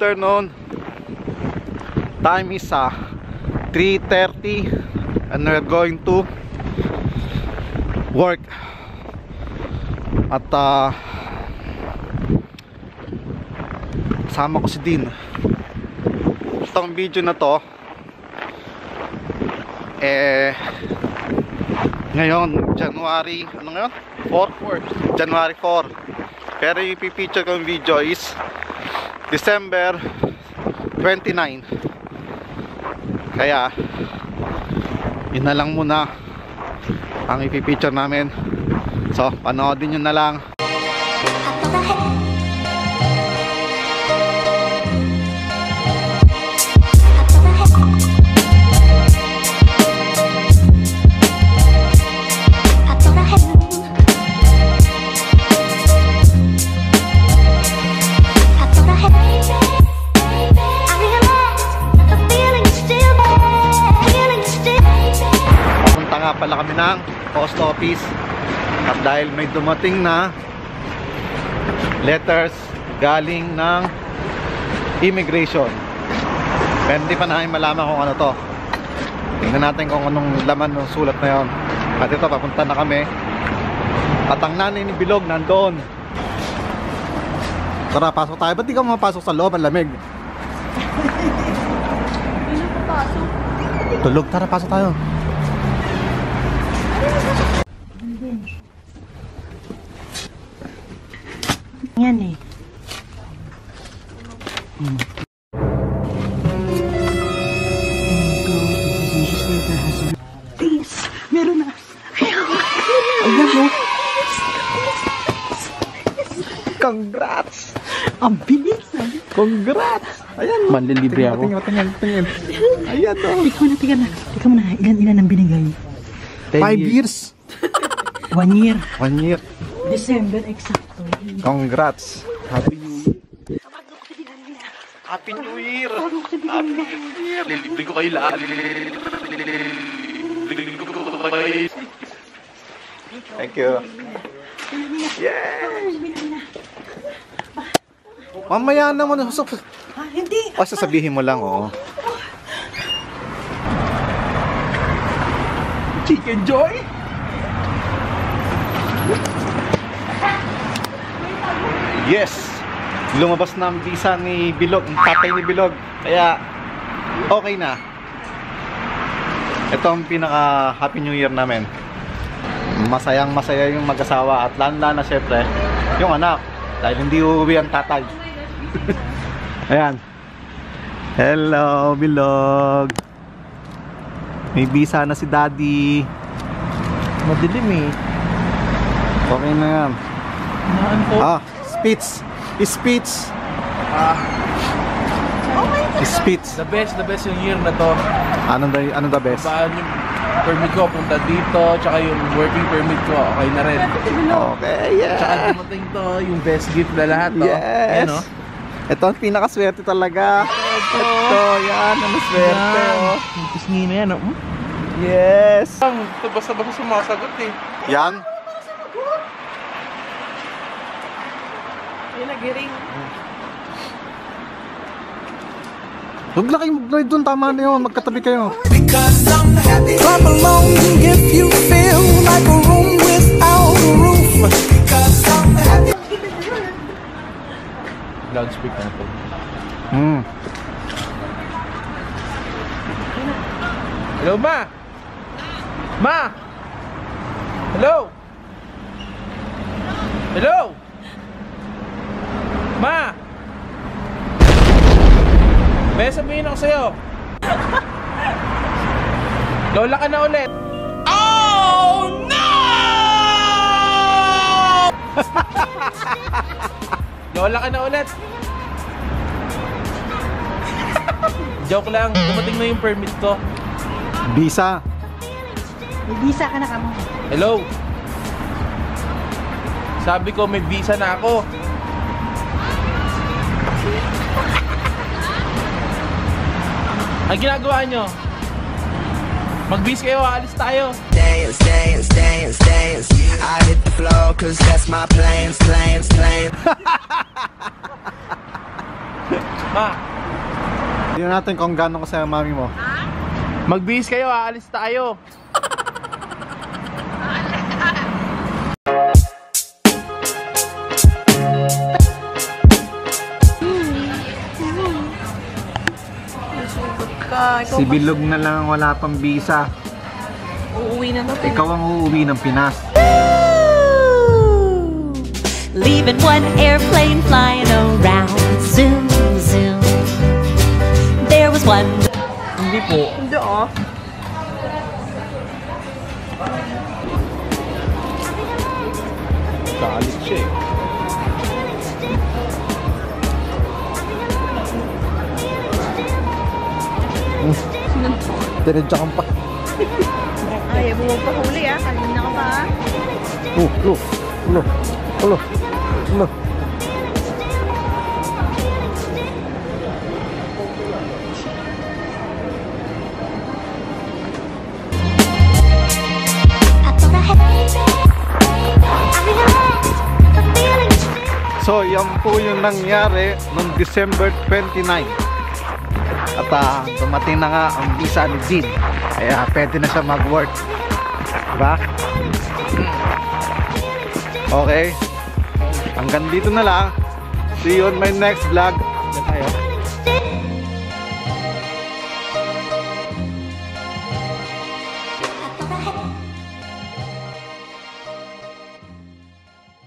afternoon. Time is 3:30 and we're going to work. At kasama ko si Dean. Itong video na to ngayon January, ano ngayon? 4? January 4. Pero yung pipicture ko yung video is December 29. Kaya yun na lang muna ang ipipicture namin. So panoodin nyo na lang. Nga pala kami ng post office at dahil may dumating na letters galing ng immigration, pero hindi pa namin malaman kung ano to. Tingnan natin kung anong laman ng sulat na yon. At ito, papunta na kami at ang nanay ni Bilog nandoon. Tara, pasok tayo. Ba't di ka mapasok sa loob? Ang lamig. Tulog, tara, pasok tayo. Yan eh. Please, meron na. Ayan mo. Congrats! Ang bilis. Congrats! Ayan, manlilibre ako. Tingnan. Ayan o. Tika mo na. Ilan ang binigay? 5 years. 1 year. 1 year. December, exacto. Congrats. Happy New Year. Happy New Year. Happy New Year. Lilibre ko kayo lahat. Thank you. Yay! Mamaya naman. Hindi. O, sasabihin mo lang, oh. Chicken Joy? Yes! Lumabas na ang visa ni Bilog, ang tatay ni Bilog. Kaya, okay na. Ito ang pinaka Happy New Year namin. Masayang masaya yung mag-asawa at lalo na syempre yung anak. Dahil hindi uuwi ang tatay. Ayan. Hello, Bilog. May visa na si Daddy. Madilim eh. Okay na yan. Speech. The best yung year na to. Ano the best? Paano yung permit ko punta dito, tsaka yung working permit ko, okay na rin. Okay, yeah. Tsaka dumating to, yung best gift na lahat to. Yes. Ayan, no? Ito ang pinakaswerte talaga. Ito, yan. Ano swerte, oh. Yung pisngi na yan, oh. Yes. Ito basta-basta sumasagot eh. Yan. Yung nagiring. Huwag lang kayong mag-ride doon. Tama na yun. Magkatabi kayo. Because I'm happy. Clap along if you feel like a room without a roof. Because I'm happy. Loudspeaker na po. Hello, Ma! Ma! Hello! Hello! Ma! May sabihin ako sa'yo. Lola ka na ulit. Oh no! Lola ka na ulit. Joke lang, dumating na yung permit ko. Visa. May visa ka na kamo. Hello? Sabi ko may visa na ako. Ang ginagawa nyo? Mag-bis kayo, aalis tayo. Dance, dance, dance, dance. I hit the floor cause that's my plans. Ma, Tingnan natin kung gaano kasaya mami mo. magbihis kayo, aalis tayo. Si Bilog na lang wala pang visa. Uuwi na to. Ikaw ang uuwi ng Pinas. Leaving one airplane flying around. Zoom, zoom. There was one. Hindi po. Hindi oh. Galit siya eh. Diretso kang pa. Ay, buwag pa huli ah. Kanina ka pa ah. Ulo. So, yan po yung nangyari noong December 29. At dumating na nga ang visa ni Jean. Kaya pwede na siya mag-work. Diba? Okay. Hanggang dito na lang. See you on my next vlog. Diyan tayo.